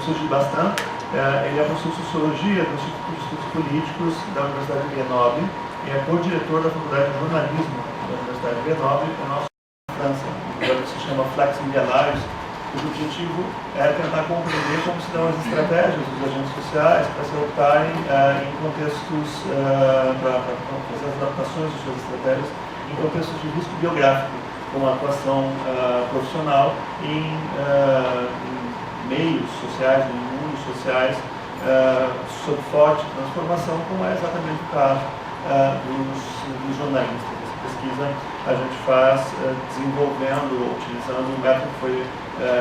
professor Gilles Bastin. Ele é professor de Sociologia do Instituto de Estudos Políticos da Universidade de Grenoble e é co-diretor da Faculdade de Jornalismo da Universidade de Grenoble, na nossa França. O projeto se chama Flex Media Lives, cujo objetivo é tentar compreender como se dão as estratégias dos agentes sociais para se adaptarem em contextos, para fazer as adaptações de suas estratégias em contextos de risco biográfico, como a atuação profissional em meios sociais, em mundos sociais, sob forte transformação, como é exatamente o caso dos jornalistas. Essa pesquisa a gente faz desenvolvendo, utilizando um método que foi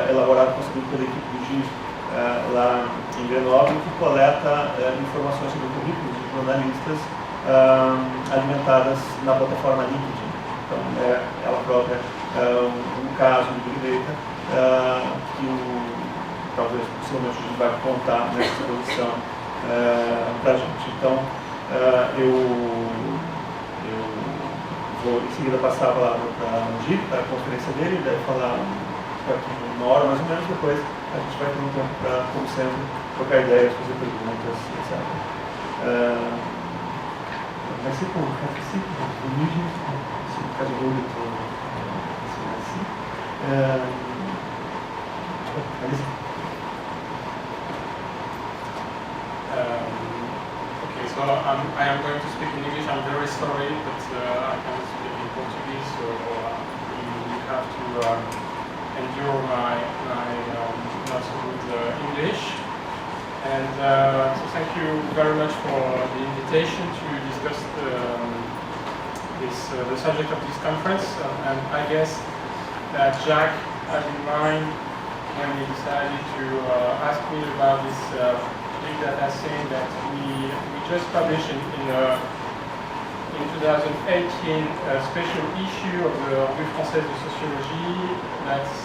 elaborado e construído pela equipe do Gilles lá em Grenoble, que coleta informações sobre currículos de jornalistas alimentadas na plataforma LinkedIn. Então, ela própria um caso de Big Data que talvez possivelmente a gente vai contar nessa exposição para a gente. Então, eu vou em seguida passar a palavra para o Gilles, para a conferência dele, ele deve falar uma hora mais ou menos, depois a gente vai ter um tempo para, como sempre, trocar ideias, fazer perguntas, etc. Vai ser por vídeo, se ficar de olho, assim. Okay, so I am going to speak in English. I'm very sorry, but I can't speak in Portuguese, so you have to endure my not so good English. And so thank you very much for the invitation to discuss the subject of this conference. And I guess that Jack had in mind when he decided to ask me about this big data thing that we just published in 2018 a special issue of the Revue Française de Sociologie that's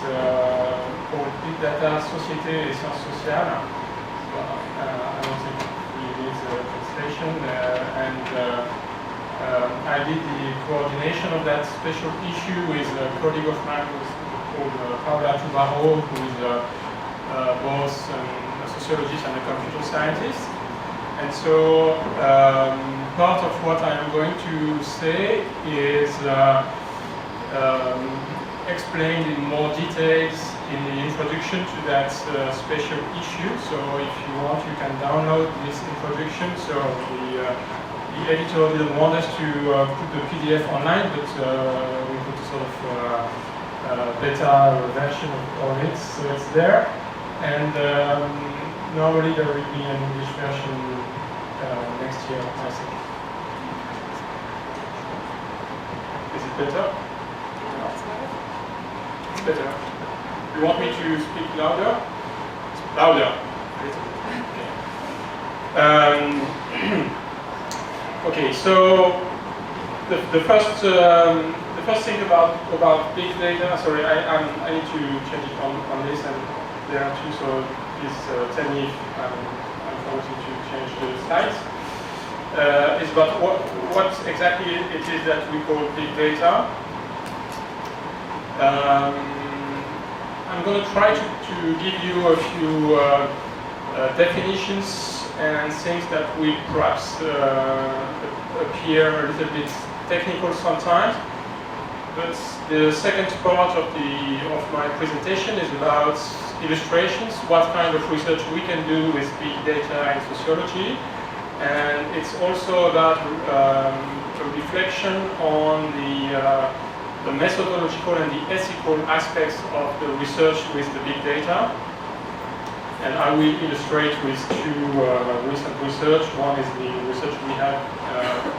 called Big Data, Société et Sciences Sociales. So, I don't think we need a translation, and I did the coordination of that special issue with a colleague of mine called Paula Tubarro, who is both a sociologist and a computer scientist. And so part of what I am going to say is explained in more details in the introduction to that special issue. So if you want, you can download this introduction. So the editor didn't want us to put the PDF online, but we put a sort of beta version of it, so it's there. And normally there will be an English version next year, I think. Is it better? No. It's better. You want me to speak louder? Louder. Okay, so the first thing about big data. Sorry, I need to change it on this, and there are two. So please tell me if I'm forgetting to change the slides. It's about what exactly it is that we call big data. I'm going to try to give you a few definitions and things that will perhaps appear a little bit technical sometimes. But the second part of my presentation is about illustrations, what kind of research we can do with big data in sociology. And it's also about a reflection on the methodological and the ethical aspects of the research with the big data. And I will illustrate with two recent research. One is the research we had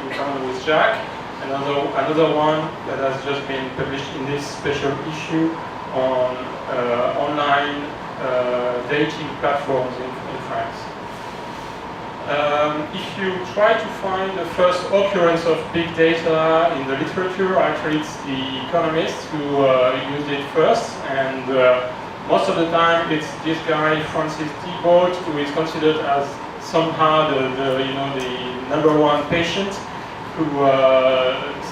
in common with Jack, and another one that has just been published in this special issue on online dating platforms in France. If you try to find the first occurrence of big data in the literature, actually it's the economists who used it first, and most of the time it's this guy Francis Thibault, who is considered as somehow the number one patient who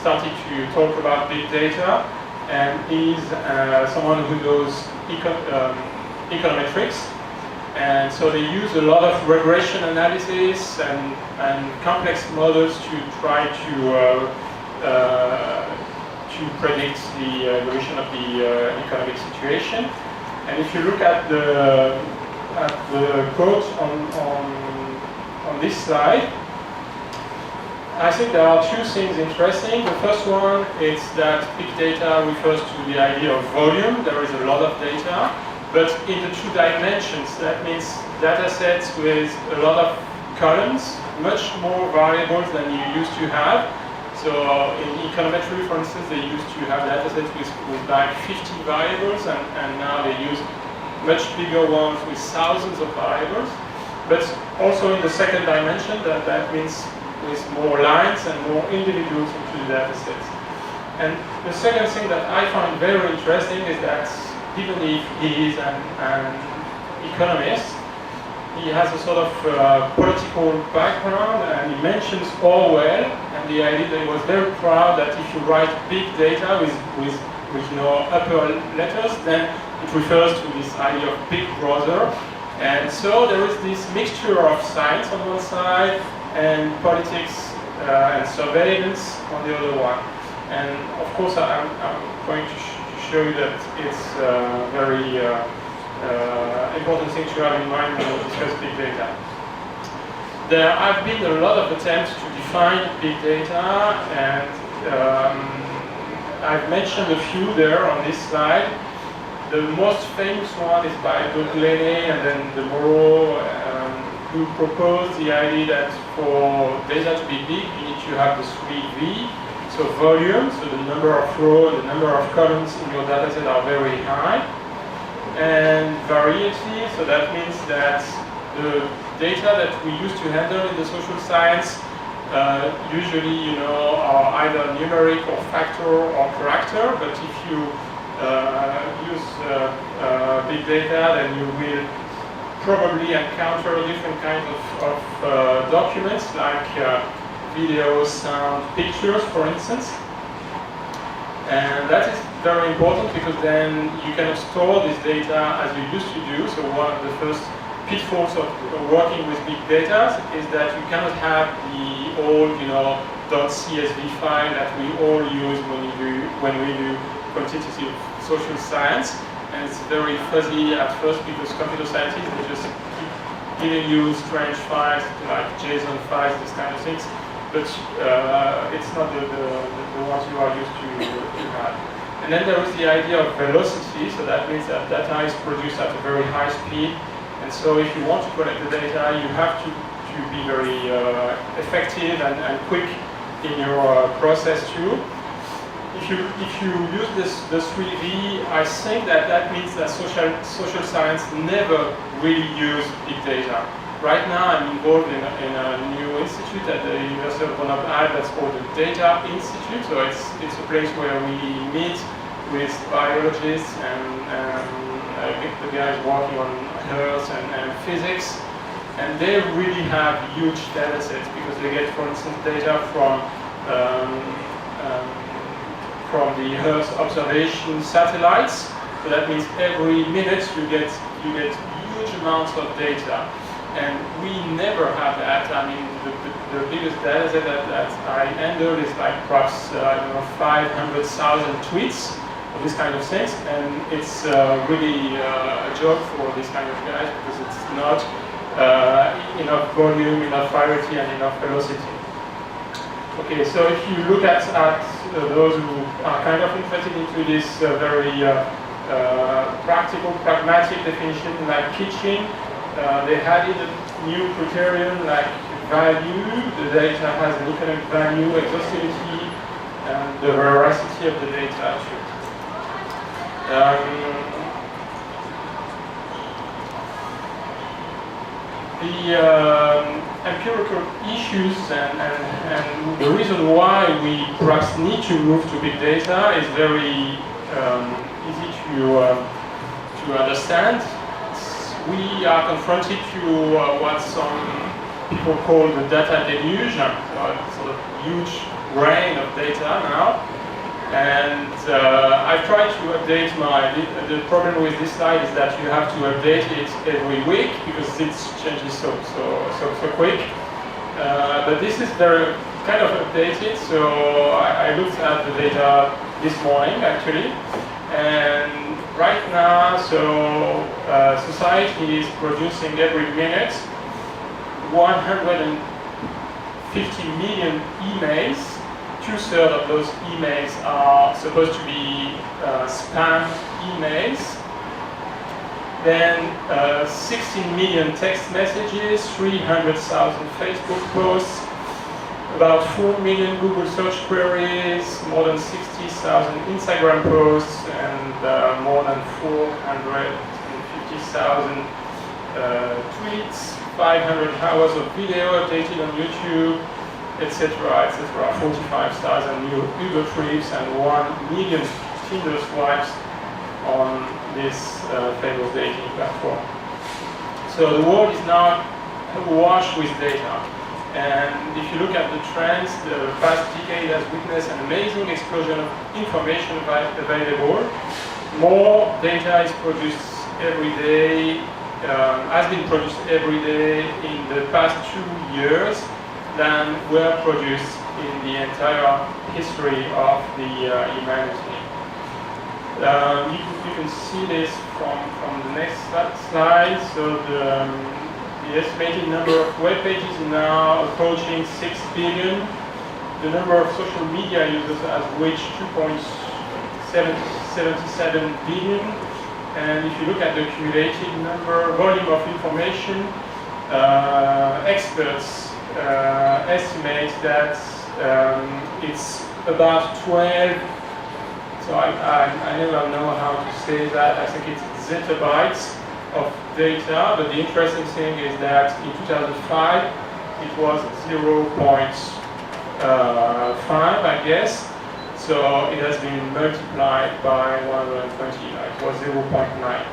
started to talk about big data, and is someone who knows econometrics. And so they use a lot of regression analysis and complex models to try to predict the evolution of the economic situation. And if you look at the quote on this slide, I think there are two things interesting. The first one is that big data refers to the idea of volume. There is a lot of data, but in the two dimensions. That means data sets with a lot of columns, much more variables than you used to have. So in econometry, for instance, they used to have data sets with like 50 variables, and now they use much bigger ones with thousands of variables. But also in the second dimension, that means with more lines and more individuals into the data sets. And the second thing that I find very interesting is that even if he is an economist, he has a sort of political background, and he mentions Orwell and the idea that he was very proud that if you write big data with upper letters, then it refers to this idea of Big Brother. And so there is this mixture of science on one side and politics and surveillance on the other one. And of course, I'm going to show you that it's very important thing to have in mind when we discuss big data. There have been a lot of attempts to define big data, and I've mentioned a few there on this slide. The most famous one is by Lenné and then de Moreau, who proposed the idea that for data to be big, you need to have the 3V. So volume, so the number of rows, the number of columns in your data set are very high. And variety, so that means that the data that we used to handle in the social science usually, are either numeric or factor or character. But if you use big data, then you will probably encounter different kinds of documents like video, sound, pictures, for instance. And that is very important because then you cannot store this data as you used to do. So one of the first pitfalls of working with big data is that you cannot have the old, .csv file that we all use when we do quantitative social science. And it's very fuzzy at first because computer scientists, they just keep giving you strange files like JSON files, these kind of things. But it's not the ones you are used to have. And then there is the idea of velocity, so that means that data is produced at a very high speed. And so if you want to collect the data, you have to be very effective and quick in your process too. If you use the 3V, I think that means that social science never really use big data. Right now, I'm involved in a new institute at the University of Grenoble that's called the Data Institute. So it's a place where we meet with biologists and the guys working on Earth and physics. And they really have huge data sets because they get, for instance, data from the Earth observation satellites. So that means every minute you get huge amounts of data. And we never have that. I mean, the biggest data set that I handle is like perhaps 500,000 tweets or this kind of things, and it's really a job for these kind of guys because it's not enough volume, enough variety, and enough velocity. Okay, so if you look at those who are kind of interested into this very practical, pragmatic definition like Kitching, they added a new criterion like value. The data has an economic value, exhaustivity, and the veracity of the data too. The empirical issues and the reason why we perhaps need to move to big data is very easy to understand. We are confronted to what some people call the data deluge, so a sort of huge rain of data now. And I've tried to update the problem with this slide is that you have to update it every week because it changes so quick. But this is very kind of updated, so I looked at the data this morning actually. And right now, so society is producing every minute 150 million emails. 2/3 of those emails are supposed to be spam emails. Then 16 million text messages, 300,000 Facebook posts, about 4 million Google search queries, more than 60,000 Instagram posts, and more than 450,000 tweets, 500 hours of video updated on YouTube, etc., etc., 45,000 Uber trips, and 1 million Tinder swipes on this famous dating platform. So the world is now awash with data. And if you look at the trends, the past decade has witnessed an amazing explosion of information available. More data is produced every day, has been produced every day in the past 2 years than were produced in the entire history of the humanity. You can see this from the next slide. So the estimated number of web pages is now approaching 6 billion. The number of social media users has reached 2.77 billion. And if you look at the cumulative volume of information, experts estimate that it's about 12, so I never know how to say that, I think it's zettabytes of data, but the interesting thing is that in 2005 it was 0.5, I guess, so it has been multiplied by 120, it was 0.9.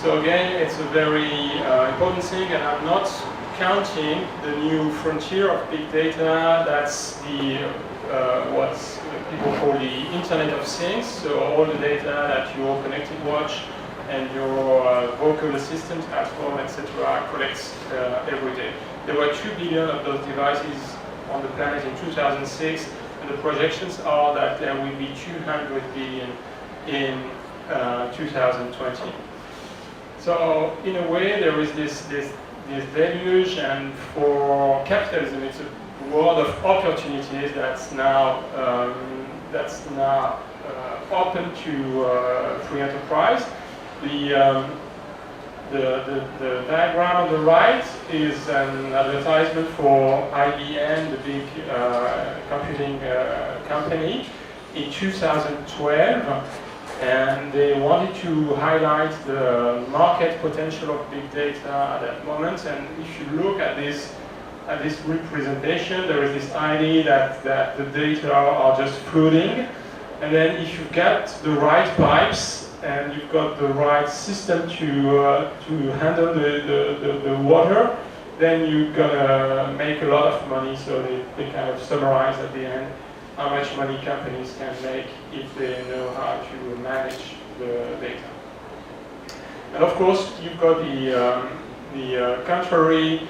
So again, it's a very important thing, and I'm not counting the new frontier of big data. That's the what people call the Internet of Things. So all the data that your connected watch and your vocal assistant at home, etc., collects every day. There were 2 billion of those devices on the planet in 2006, and the projections are that there will be 200 billion in 2020. So in a way, there is this deluge, and for capitalism, it's a world of opportunities that's now open to free enterprise. The diagram on the right is an advertisement for IBM, the big computing company, in 2012. And they wanted to highlight the market potential of big data at that moment. And if you look at this representation, there is this idea that the data are just floating. And then if you've got the right pipes and you've got the right system to handle the water, then you're gonna make a lot of money. So they kind of summarize at the end how much money companies can make if they know how to manage the data. And of course, you've got the contrary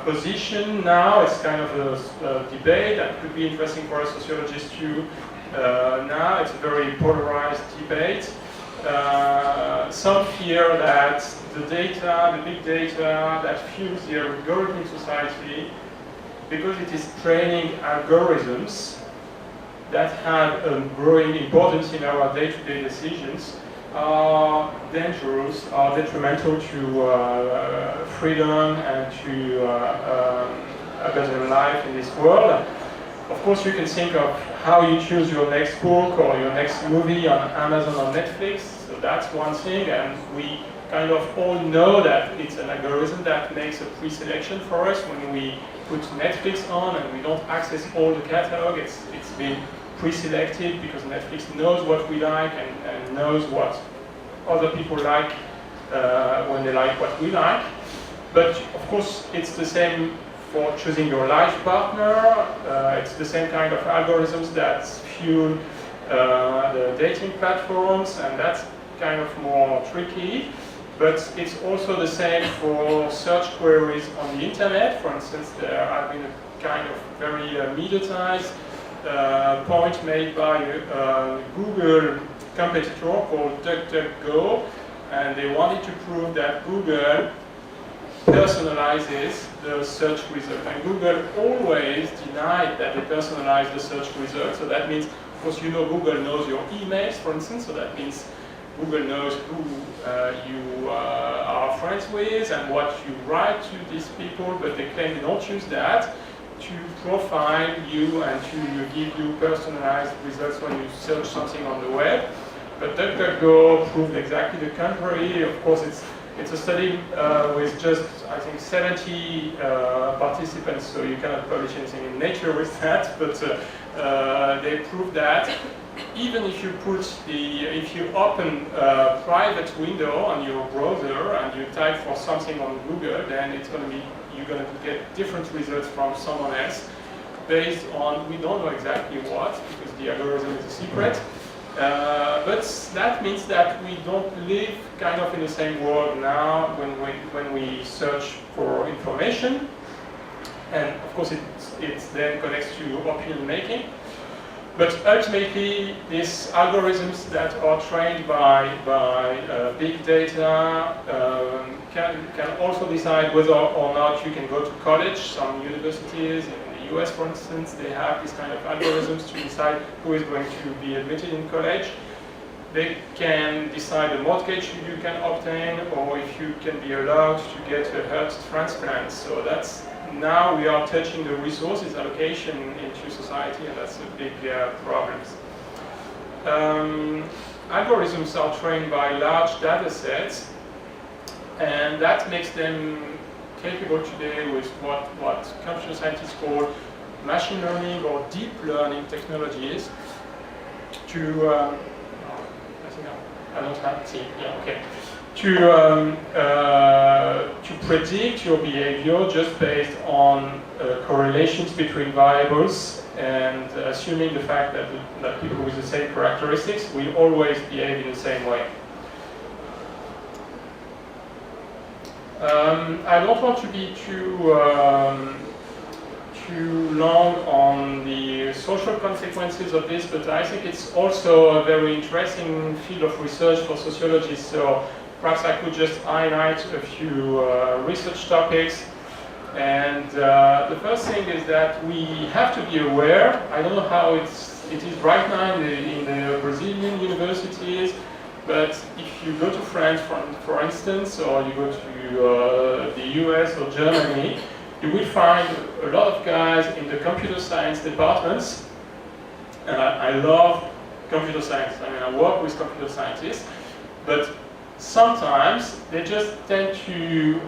position now. It's kind of a debate that could be interesting for a sociologist too. Now it's a very polarized debate. Some fear that the data, the big data that fuels the algorithmic society, because it is training algorithms that have a growing importance in our day-to-day decisions, are dangerous, are detrimental to freedom and to a better life in this world. Of course, you can think of how you choose your next book or your next movie on Amazon or Netflix. So that's one thing, and we kind of all know that it's an algorithm that makes a pre-selection for us when we put Netflix on and we don't access all the catalog. It's been pre-selected because Netflix knows what we like and knows what other people like when they like what we like. But of course, it's the same for choosing your life partner. It's the same kind of algorithms that fuel the dating platforms, and that's kind of more tricky. But it's also the same for search queries on the internet. For instance, there have been a kind of very mediatized point made by a Google competitor called DuckDuckGo, and they wanted to prove that Google personalizes the search result. And Google always denied that they personalize the search result. So that means, of course, you know, Google knows your emails, for instance. So that means Google knows who you are friends with and what you write to these people, but they claim they don't use that to profile you and to give you personalized results when you search something on the web. But DuckDuckGo proved exactly the contrary. Of course, it's a study with just, I think, 70 participants, so you cannot publish anything in Nature with that, but they proved that even if you if you open a private window on your browser and you type for something on Google, then you're going to get different results from someone else based on, we don't know exactly what, because the algorithm is a secret. But that means that we don't live kind of in the same world now when we search for information. And of course it then connects to opinion making. But ultimately, these algorithms that are trained by big data can also decide whether or not you can go to college. Some universities in the US, for instance, they have these kind of algorithms to decide who is going to be admitted in college. They can decide the mortgage you can obtain, or if you can be allowed to get a heart transplant. So that's, now we are touching the resources allocation into society, and that's a big problem. Algorithms are trained by large data sets, and that makes them capable today with what computer scientists call machine learning or deep learning technologies to I don't have to see. Yeah, okay. To predict your behavior just based on correlations between variables, and assuming the fact that people with the same characteristics will always behave in the same way. I don't want to be too long on the social consequences of this, but I think it's also a very interesting field of research for sociologists. So perhaps I could just highlight a few research topics. And the first thing is that we have to be aware. I don't know how it is right now in the Brazilian universities, but if you go to France, for instance, or you go to the US or Germany, you will find a lot of guys in the computer science departments. And I love computer science. I mean, I work with computer scientists, but sometimes they just tend to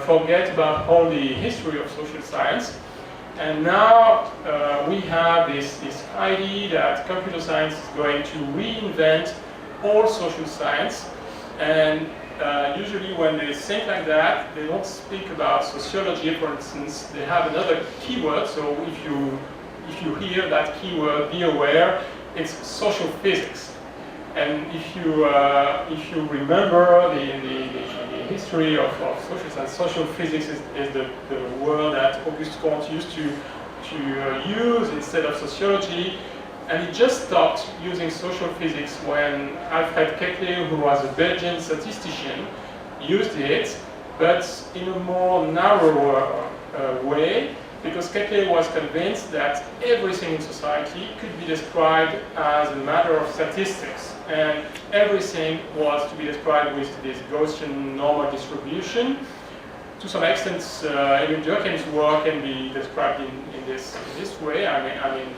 forget about all the history of social science. And now we have this idea that computer science is going to reinvent all social science. And usually when they think like that, they don't speak about sociology, for instance. They have another keyword, so if you hear that keyword, be aware, it's social physics. And if you remember the history of social science, social physics is the word that Auguste Comte used to use instead of sociology. And he just stopped using social physics when Alfred Kekle, who was a Belgian statistician, used it, but in a more narrower way, because Kekle was convinced that everything in society could be described as a matter of statistics, and everything was to be described with this Gaussian normal distribution. To some extent, even Durkheim's work can be described in this way. I mean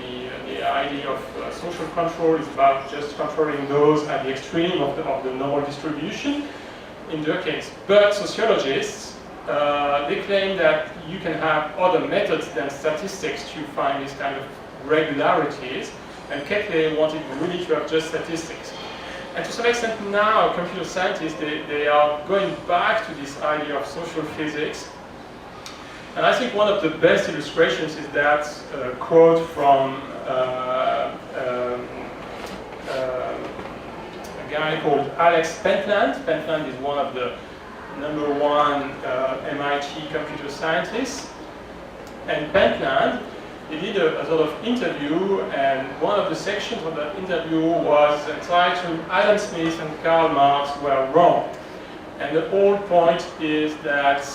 the idea of social control is about just controlling those at the extreme of the normal distribution in Durkheim's. But sociologists, they claim that you can have other methods than statistics to find these kind of regularities, and Kekle wanted really to have just statistics. And to some extent now, computer scientists, they are going back to this idea of social physics. And I think one of the best illustrations is that quote from a guy called Alex Pentland. Pentland is one of the #1 MIT computer scientists. And Pentland, he did a sort of interview, and one of the sections of that interview was entitled Adam Smith and Karl Marx were wrong. And the whole point is that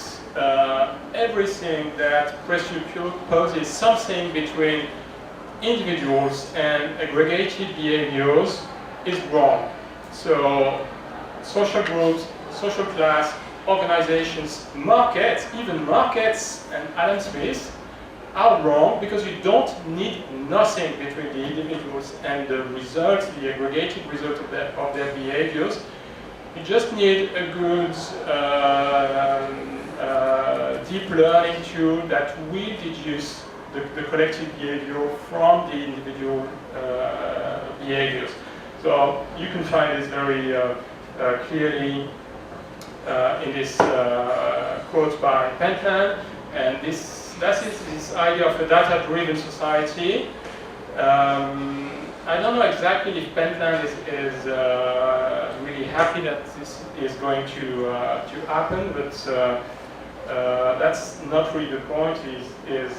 everything that presupposes something between individuals and aggregated behaviors is wrong. So social groups, social class, organizations, markets, even markets and Adam Smith are wrong because you don't need nothing between the individuals and the results, the aggregated result of their behaviors. You just need a good deep learning tool that will deduce the collective behavior from the individual behaviors. So you can find this very clearly in this quote by Pentland, and that is this idea of a data-driven society. I don't know exactly if Pentland is really happy that this is going to happen, but that's not really the point. He's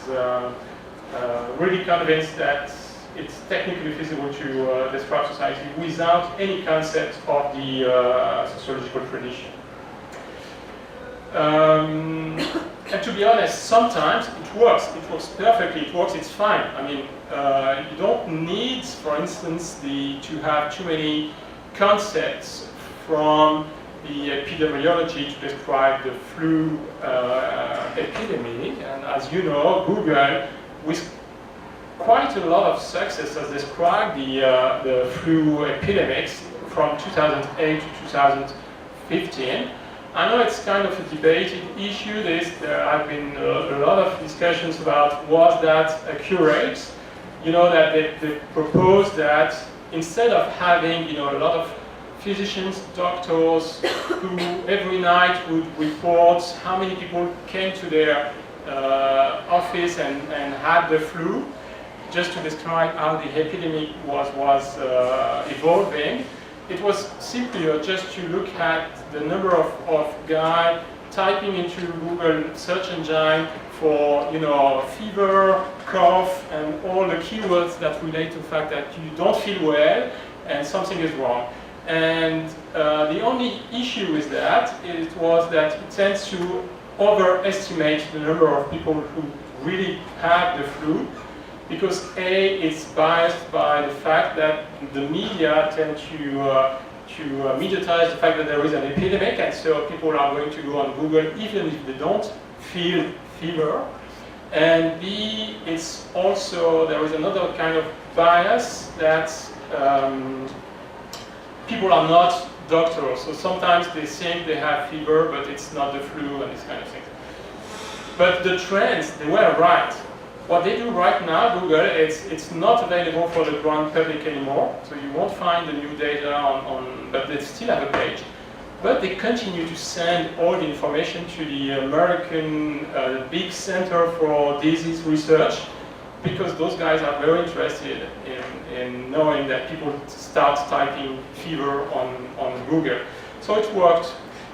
really convinced that it's technically feasible to describe society without any concept of the sociological tradition. And to be honest, sometimes it works perfectly, it's fine. I mean, you don't need, for instance, to have too many concepts from the epidemiology to describe the flu epidemic. And as you know, Google, with quite a lot of success, has described the flu epidemics from 2008 to 2015. I know it's kind of a debated issue. There have been a lot of discussions about was that accurate. You know that they proposed that instead of having a lot of physicians, doctors who every night would report how many people came to their office and had the flu, just to describe how the epidemic was evolving. It was simply just to look at the number of guys typing into Google search engine for fever, cough, and all the keywords that relate to the fact that you don't feel well and something is wrong. And the only issue with that was that it tends to overestimate the number of people who really have the flu, because A, it's biased by the fact that the media tend to mediatize the fact that there is an epidemic, and so people are going to go on Google even if they don't feel fever. And B, it's also, there is another kind of bias that people are not doctors, so sometimes they think they have fever, but it's not the flu and this kind of thing. But the trends, they were right. What they do right now, Google, it's not available for the grand public anymore, so you won't find the new data but they still have a page. But they continue to send all the information to the American big Center for Disease Research, because those guys are very interested in knowing that people start typing fever on Google. So it worked.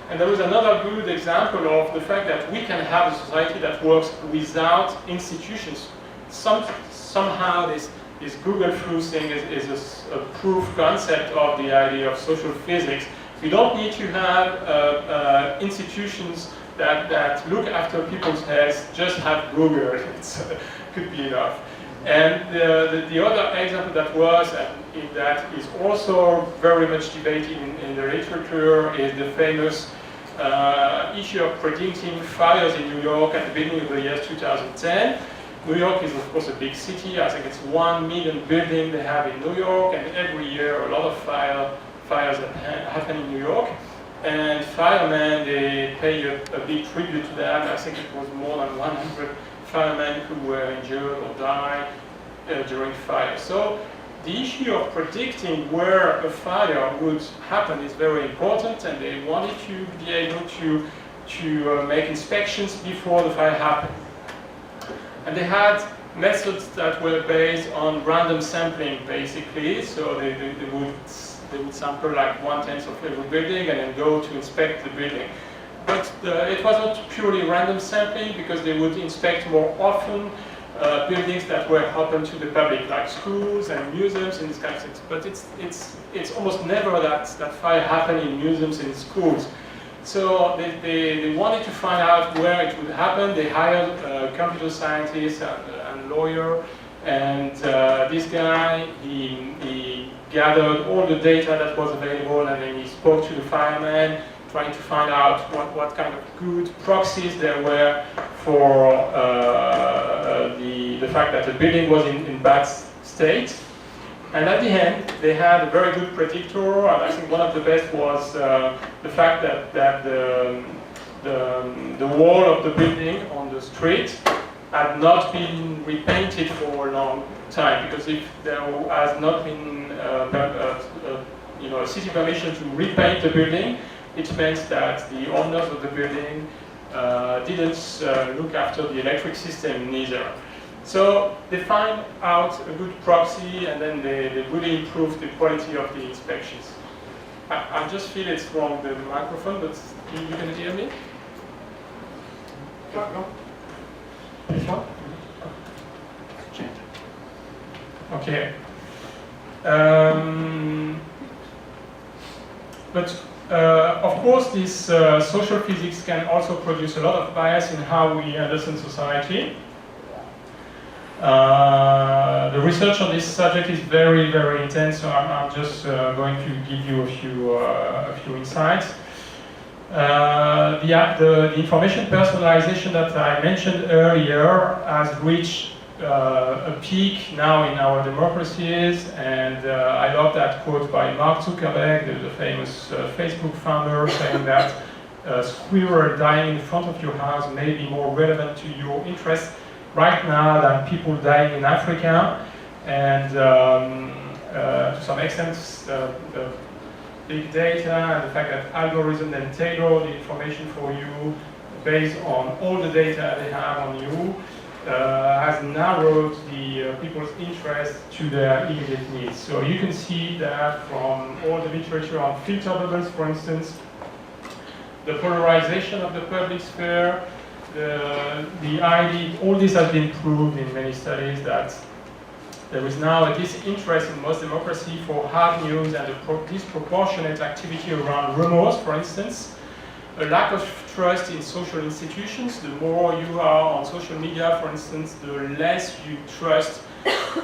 And there is another good example of the fact that we can have a society that works without institutions. Somehow this Google flu thing is a proof concept of the idea of social physics. We don't need to have institutions that look after people's health, just have Google. It could be enough. And the other example that that is also very much debated in the literature is the famous issue of predicting fires in New York at the beginning of the year 2010. New York is of course a big city. I think it's 1 million buildings they have in New York, and every year a lot of fires happen in New York. And firemen, they pay a big tribute to them. I think it was more than 100 firemen who were injured or died during fire. So the issue of predicting where a fire would happen is very important, and they wanted to be able to make inspections before the fire happened. And they had methods that were based on random sampling, basically. So they would sample like 1/10 of every building and then go to inspect the building. But it was not purely random sampling, because they would inspect more often buildings that were open to the public, like schools and museums and these kinds of things. But it's almost never that fire happened in museums and schools. So they wanted to find out where it would happen. They hired computer scientists and lawyer, and this guy, he gathered all the data that was available, and then he spoke to the firemen, trying to find out what kind of good proxies there were for the fact that the building was in bad state. And at the end, they had a very good predictor, and I think one of the best was the fact that the wall of the building on the street had not been repainted for a long time, because if there has not been a city permission to repaint the building, it meant that the owners of the building didn't look after the electric system neither. So they find out a good proxy, and then they really improve the quality of the inspections. I just feel it's from the microphone, but you can hear me? No. This one? Change it. Okay. Of course, this social physics can also produce a lot of bias in how we understand society. The research on this subject is very, very intense, so I'm just going to give you a few insights. The information personalization that I mentioned earlier has reached a peak now in our democracies, and I love that quote by Mark Zuckerberg, the famous Facebook founder, saying that a squirrel dying in front of your house may be more relevant to your interests right now than people dying in Africa. And to some extent, the big data and the fact that algorithms then tailor the information for you based on all the data they have on you has narrowed the people's interest to their immediate needs. So you can see that from all the literature on filter bubbles, for instance, the polarization of the public sphere, the idea, all this has been proved in many studies that there is now a disinterest in most democracy for hard news and a disproportionate activity around rumors, for instance. A lack of trust in social institutions. The more you are on social media, for instance, the less you trust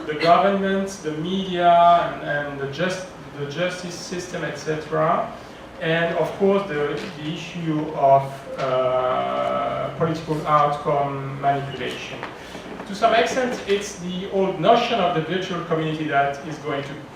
the government, the media, and the justice system, etc. And of course, the issue of political outcome manipulation. To some extent, it's the old notion of the virtual community that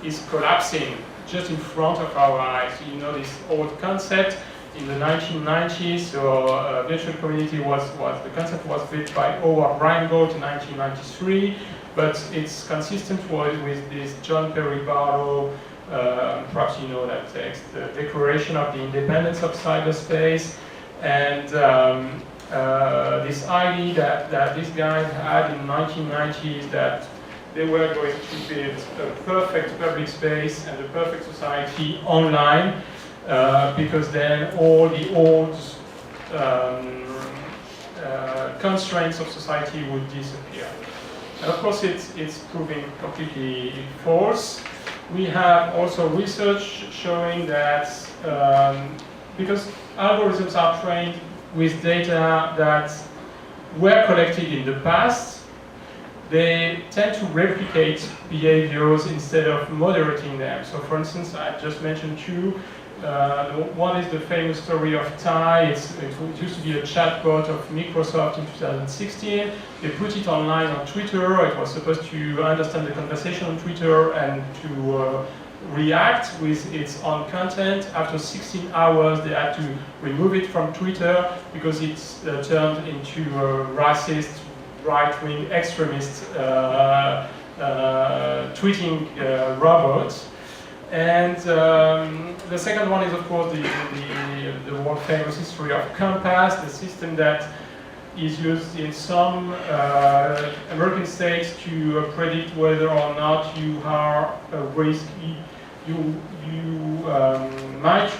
is collapsing just in front of our eyes. You know, this old concept in the 1990s. So virtual community the concept was built by Howard Rheingold in 1993, but it's consistent with this John Perry Barlow. Perhaps you know that text, the Declaration of the Independence of Cyberspace, and this idea that these guys had in the 1990s that they were going to build a perfect public space and a perfect society online, because then all the old constraints of society would disappear. And of course, it's proving completely false. We have also research showing that because algorithms are trained with data that were collected in the past, they tend to replicate behaviors instead of moderating them. So for instance, I just mentioned two. One is the famous story of Ty. It used to be a chatbot of Microsoft in 2016. They put it online on Twitter. It was supposed to understand the conversation on Twitter and to react with its own content. After 16 hours, they had to remove it from Twitter because it's turned into a racist, right-wing extremist tweeting robot. And the second one is, of course, the world famous history of Compass, the system that is used in some American states to predict whether or not you are a risk. You might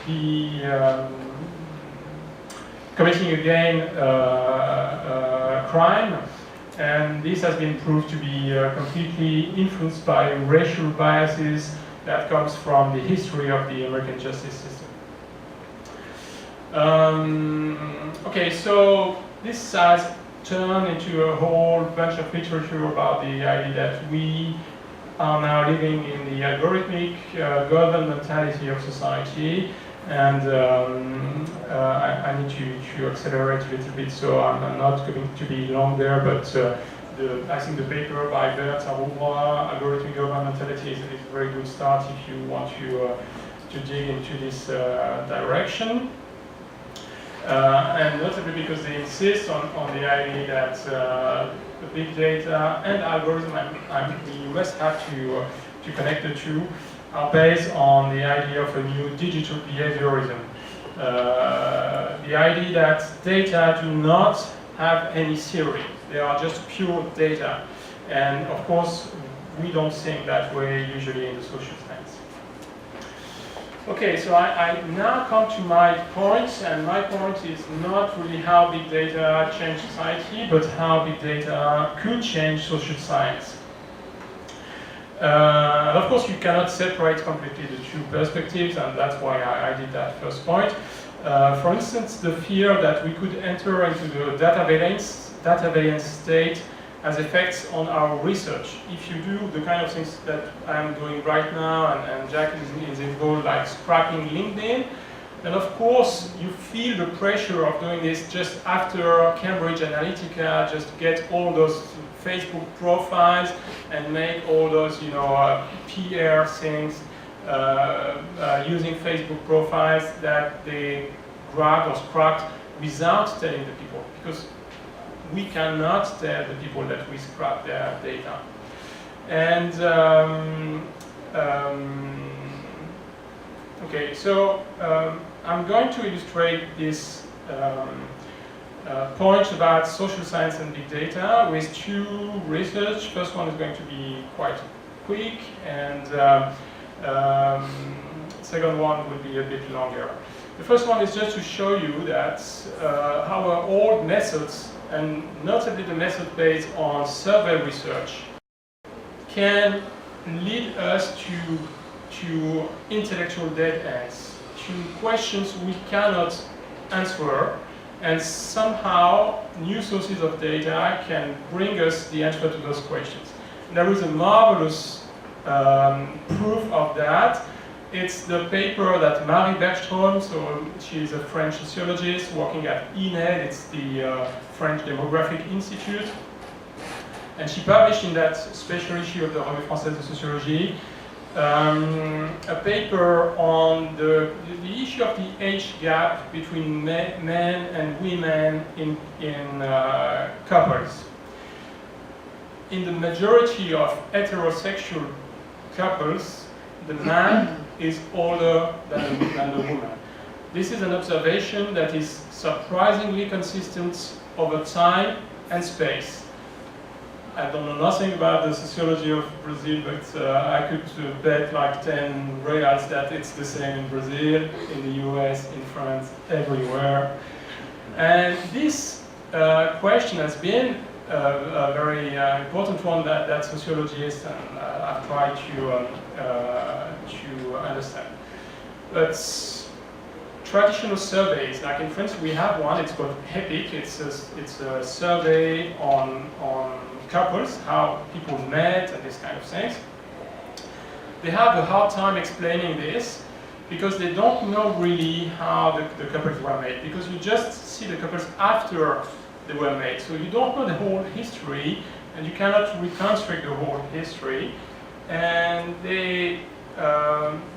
be committing again a crime, and this has been proved to be completely influenced by racial biases that comes from the history of the American justice system. Okay, so this has turned into a whole bunch of literature about the idea that we are now living in the algorithmic governmentality of society, and I need to accelerate a little bit, so I'm not going to be long there, but I think the paper by Bert Arubra, Algorithmic Governmentality, is a very good start if you want to dig into this direction. And notably because they insist on the idea that the big data and algorithm, you must have to connect the two, are based on the idea of a new digital behaviorism. The idea that data do not have any theory, they are just pure data. And of course, we don't think that way usually in the social science. Okay, so I now come to my point, and my point is not really how big data change society, but how big data could change social science. Of course, you cannot separate completely the two perspectives, and that's why I did that first point. For instance, the fear that we could enter into the data state has effects on our research. If you do the kind of things that I'm doing right now, and Jack is involved, like scrapping LinkedIn, then of course you feel the pressure of doing this just after Cambridge Analytica, just get all those Facebook profiles and make all those, PR things using Facebook profiles that they grabbed or scrapped without telling the people, because we cannot tell the people that we scrap their data. And okay, so I'm going to illustrate this point about social science and big data with two research. First one is going to be quite quick, and second one will be a bit longer. The first one is just to show you that our old methods, and notably the method based on survey research, can lead us to intellectual dead ends, to questions we cannot answer, and somehow new sources of data can bring us the answer to those questions. And there is a marvelous proof of that. It's the paper that Marie Bergström, so she's a French sociologist working at INED, it's the French Demographic Institute, and she published in that special issue of the Revue Française de Sociologie a paper on the issue of the age gap between men and women in couples. In the majority of heterosexual couples, the man is older than the woman. This is an observation that is surprisingly consistent over time and space. I don't know nothing about the sociology of Brazil, but I could bet like 10 reals that it's the same in Brazil, in the US, in France, everywhere. And this question has been a very important one that sociologists have tried to understand. But traditional surveys, like in France, we have one. It's called EPIC. It's a survey on couples, how people met, and this kind of things. They have a hard time explaining this because they don't know really how the couples were made. Because you just see the couples after they were made, so you don't know the whole history, and you cannot reconstruct the whole history. And they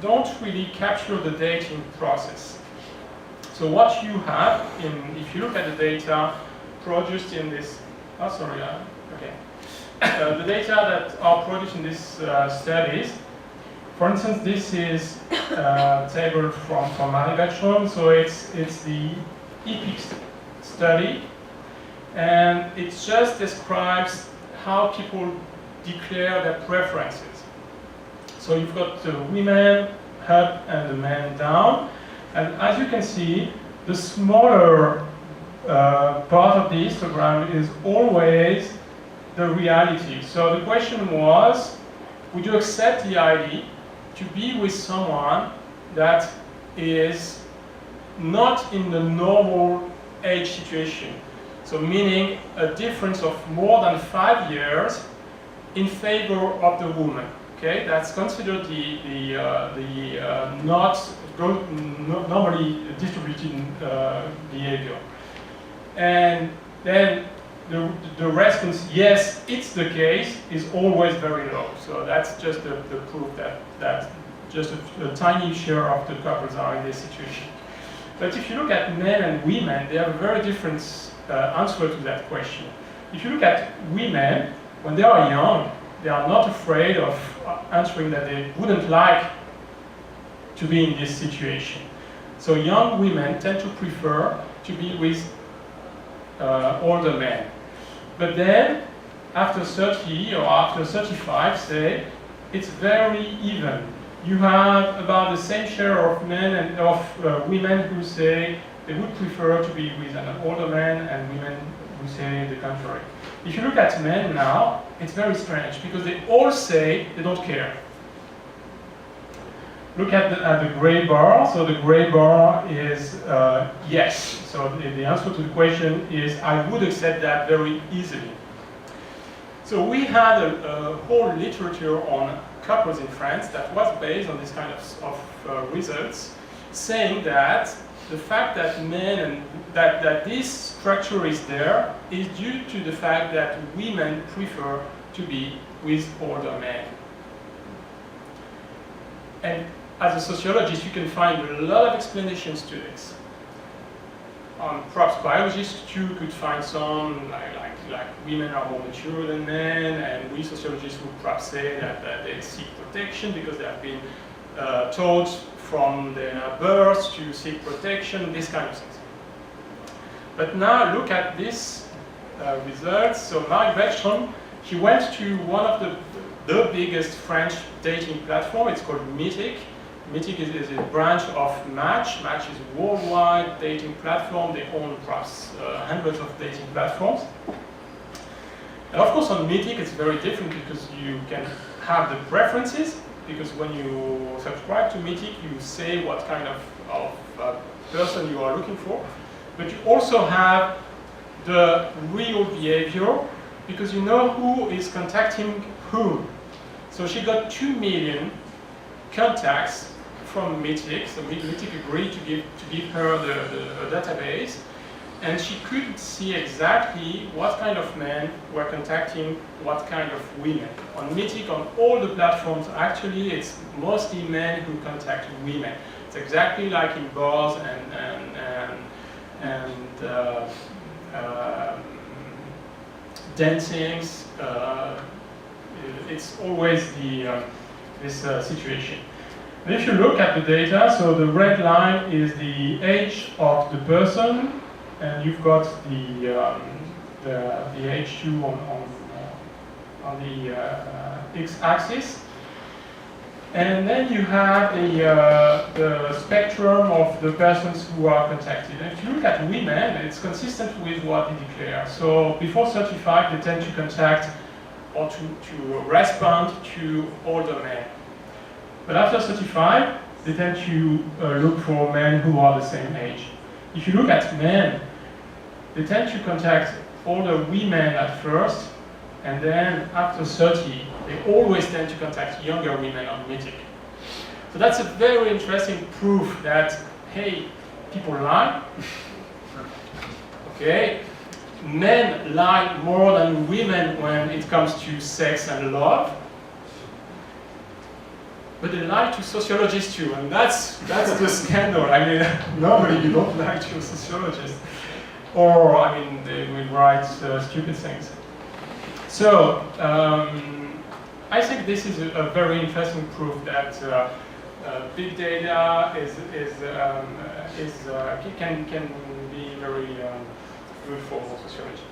don't really capture the dating process. So what you have, if you look at the data produced in this, the data that are produced in these studies, for instance, this is a table from Marie Bergström, so it's the EPIC study, and it just describes how people declare their preferences. So you've got the women up and the men down, and as you can see, the smaller part of the histogram is always the reality. So the question was, would you accept the idea to be with someone that is not in the normal age situation? So meaning a difference of more than 5 years in favor of the woman. Okay, that's considered the not normally distributed behavior. And then the response, yes, it's the case, is always very low. So that's just the proof that just a tiny share of the couples are in this situation. But if you look at men and women, they have a very different answer to that question. If you look at women, when they are young, they are not afraid of answering that they wouldn't like to be in this situation. So young women tend to prefer to be with older men. But then, after 30 or after 35, say, it's very even. You have about the same share of men and of women who say they would prefer to be with an older man, and women who say the contrary. If you look at men now, it's very strange because they all say they don't care. Look at the gray bar. So the gray bar is yes. So the answer to the question is I would accept that very easily. So we had a whole literature on couples in France that was based on this kind of results, saying that the fact that men and that this structure is there is due to the fact that women prefer to be with older men. And as a sociologist, you can find a lot of explanations to this. Perhaps biologists too could find some, like women are more mature than men, and we sociologists would perhaps say that they seek protection because they have been taught from their birth to seek protection, this kind of things. But now look at this results. So Marie Bergström, she went to one of the biggest French dating platform. It's called Mythic. Mythic is a branch of Match. Match is a worldwide dating platform. They own perhaps hundreds of dating platforms. And of course on Mythic it's very different because you can have the preferences, because when you subscribe to Mythic you say what kind of person you are looking for. But you also have the real behavior, because you know who is contacting whom. So she got 2 million contacts from Mythic. So Mythic agreed to give her the database, and she could see exactly what kind of men were contacting what kind of women. On Mythic, on all the platforms, actually it's mostly men who contact women. It's exactly like in bars and dancings. It's always this situation. And if you look at the data, so the red line is the age of the person, and you've got the age too on the x-axis. And then you have the spectrum of the persons who are contacted. And if you look at women, it's consistent with what they declare. So before 35, they tend to contact or to respond to older men. But after 35, they tend to look for men who are the same age. If you look at men, they tend to contact older women at first, and then after 30, they always tend to contact younger women on Mythic. So that's a very interesting proof that, hey, people lie. Okay, men lie more than women when it comes to sex and love. But they lie to sociologists too, and that's the scandal. I mean, normally you don't lie to a sociologist. Or, I mean, they will write stupid things. So, I think this is a very interesting proof that big data can be very good for sociology.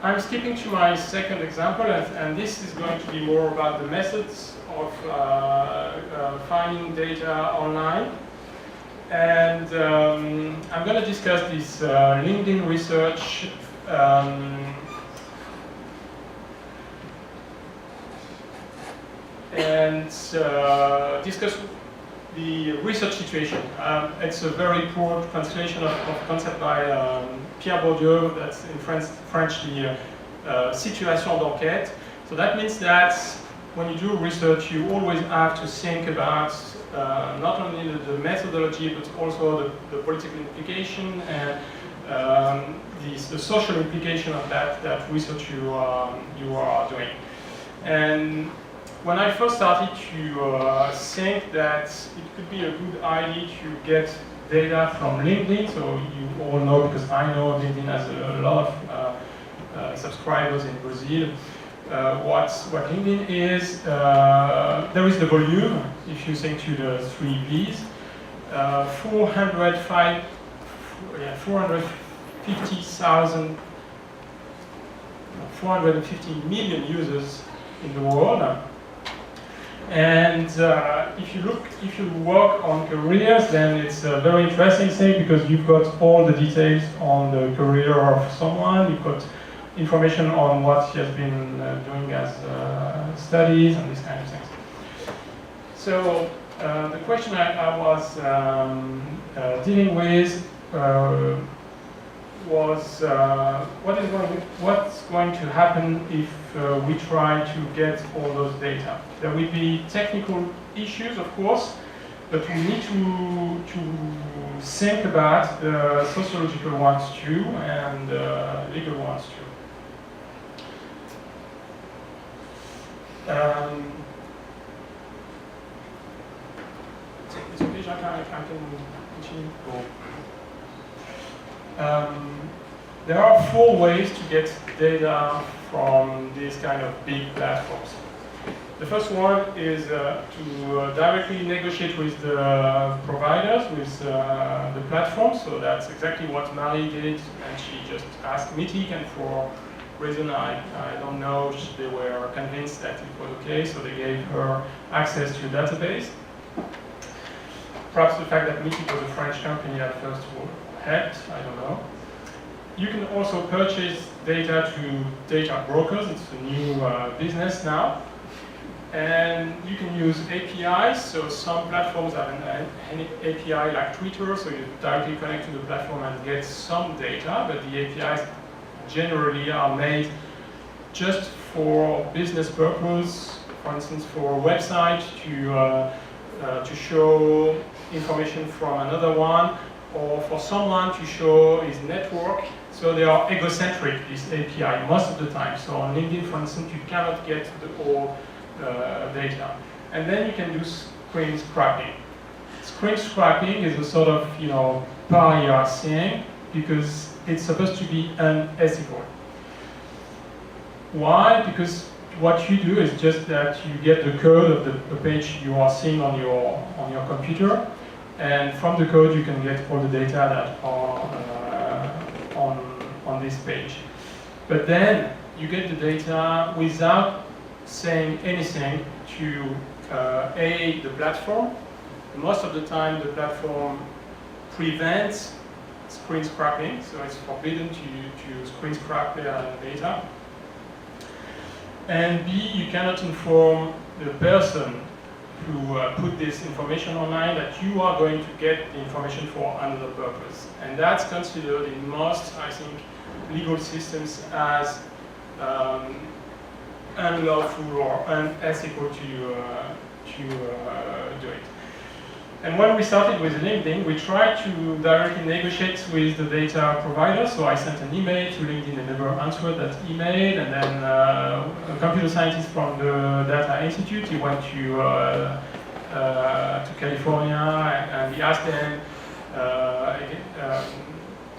I'm skipping to my second example, and this is going to be more about the methods of finding data online. And I'm going to discuss this LinkedIn research and discuss the research situation. It's a very poor translation of a concept by Pierre Bourdieu, that's in French the situation d'enquête. So that means that when you do research, you always have to think about not only the methodology, but also the political implication and the social implication of that research you are doing. And when I first started to think that it could be a good idea to get data from LinkedIn, so you all know, because I know LinkedIn has a lot of subscribers in Brazil. What LinkedIn is, there is the volume, if you think to the 3 V's, 450 million users in the world. And if you work on careers, then it's a very interesting thing, because you've got all the details on the career of someone. You've got information on what he has been doing as studies and these kind of things. So the question I was dealing with was what's going to happen if we try to get all those data. There will be technical issues, of course, but we need to think about the sociological ones too, and legal ones too. It's okay, Jacques, I can continue. There are 4 ways to get data from these kind of big platforms. The first one is to directly negotiate with the providers, with the platform. So that's exactly what Marie did, and she just asked Mythic, and for reason I don't know, they were convinced that it was okay, so they gave her access to a database. Perhaps the fact that Mythic was a French company at first helped, I don't know. You can also purchase data to data brokers. It's a new business now. And you can use APIs, so some platforms have an API like Twitter, so you directly connect to the platform and get some data, but the APIs generally are made just for business purpose, for instance for a website to show information from another one, or for someone to show his network. So they are egocentric, this API, most of the time. So on LinkedIn, for instance, you cannot get the whole data. And then you can do screen scraping. Screen scraping is a sort of, paria thing, because it's supposed to be unethical. Why? Because what you do is just that you get the code of the page you are seeing on your computer, and from the code you can get all the data that are on this page. But then you get the data without saying anything to the platform. Most of the time the platform prevents screen scraping, so it's forbidden to screen scrap data. And B, you cannot inform the person who put this information online that you are going to get the information for another purpose. And that's considered in most, I think, legal systems as unlawful or unethical to do it. And when we started with LinkedIn, we tried to directly negotiate with the data provider. So I sent an email to LinkedIn, and never answered that email. And then a computer scientist from the Data Institute, he went to California, and he asked them.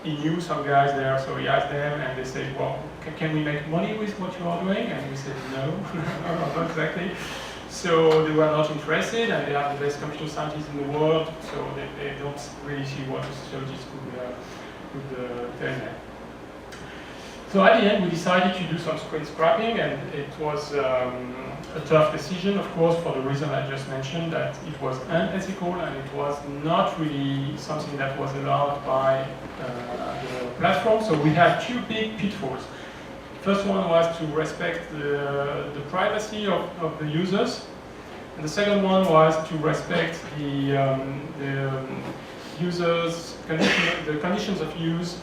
He knew some guys there, so he asked them, and they said, "Well, can we make money with what you are doing?" And we said, "No, not exactly." So they were not interested, and they are the best computer scientists in the world, so they don't really see what a sociologist could tell them. So So at the end, we decided to do some screen scrapping, and it was a tough decision, of course, for the reason I just mentioned, that it was unethical and it was not really something that was allowed by the platform. So we had two big pitfalls. First one was to respect the privacy of the users, and the second one was to respect the users' the conditions of use,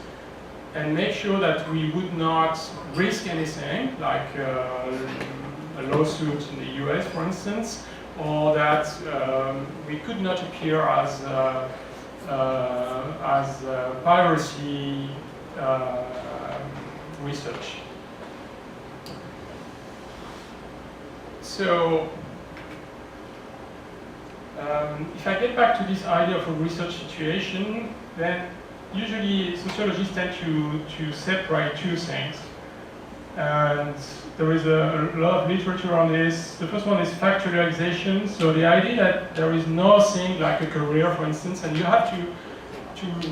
and make sure that we would not risk anything, like a lawsuit in the US, for instance, or that we could not appear as piracy research. So, if I get back to this idea of a research situation, then usually sociologists tend to separate two things. And there is a lot of literature on this. The first one is factualization. So the idea that there is nothing like a career, for instance, and you have to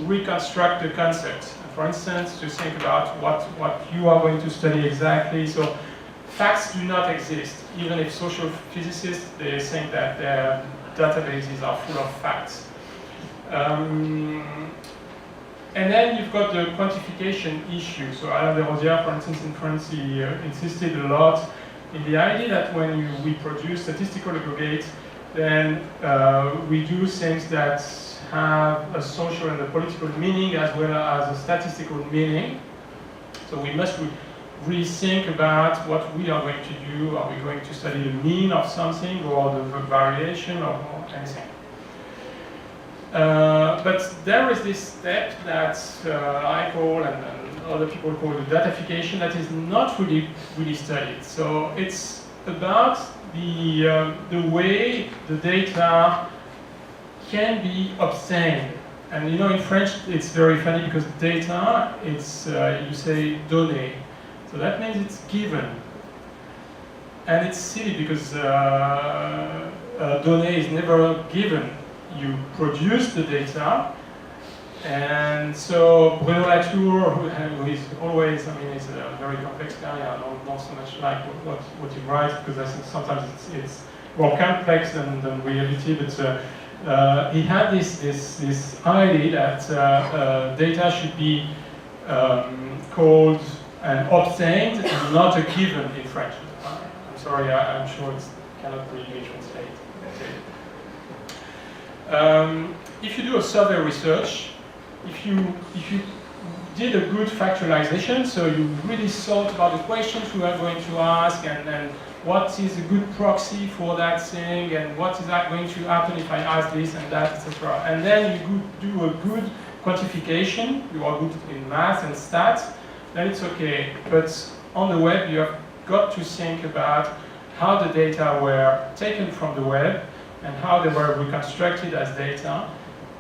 reconstruct the concept. For instance, to think about what you are going to study exactly. So facts do not exist, even if social physicists, they think that their databases are full of facts. And then you've got the quantification issue. So Alain de Rosière, for instance, in France, he insisted a lot in the idea that when we produce statistical aggregate, then we do things that have a social and a political meaning as well as a statistical meaning. So we must rethink about what we are going to do. Are we going to study the mean of something or the variation or anything? But there is this step that I call, and other people call, the datification, that is not really studied. So it's about the way the data can be obtained. And you know, in French, it's very funny because data, it's you say données. So that means it's given. And it's silly because données is never given. You produce the data, and so Bruno Latour, who is always, I mean, he's a very complex guy. I don't so much like what he writes, because I think sometimes it's more complex than reality. But he had this idea that data should be called and obtained, and not a given in French. I'm sorry, I'm sure it cannot really be translated. If you do a survey research, if you did a good factualization, so you really thought about the questions you are going to ask, and what is a good proxy for that thing, and what is that going to happen if I ask this and that, etc. And then you do a good quantification, you are good in math and stats, then it's okay. But on the web, you have got to think about how the data were taken from the web, and how they were reconstructed as data,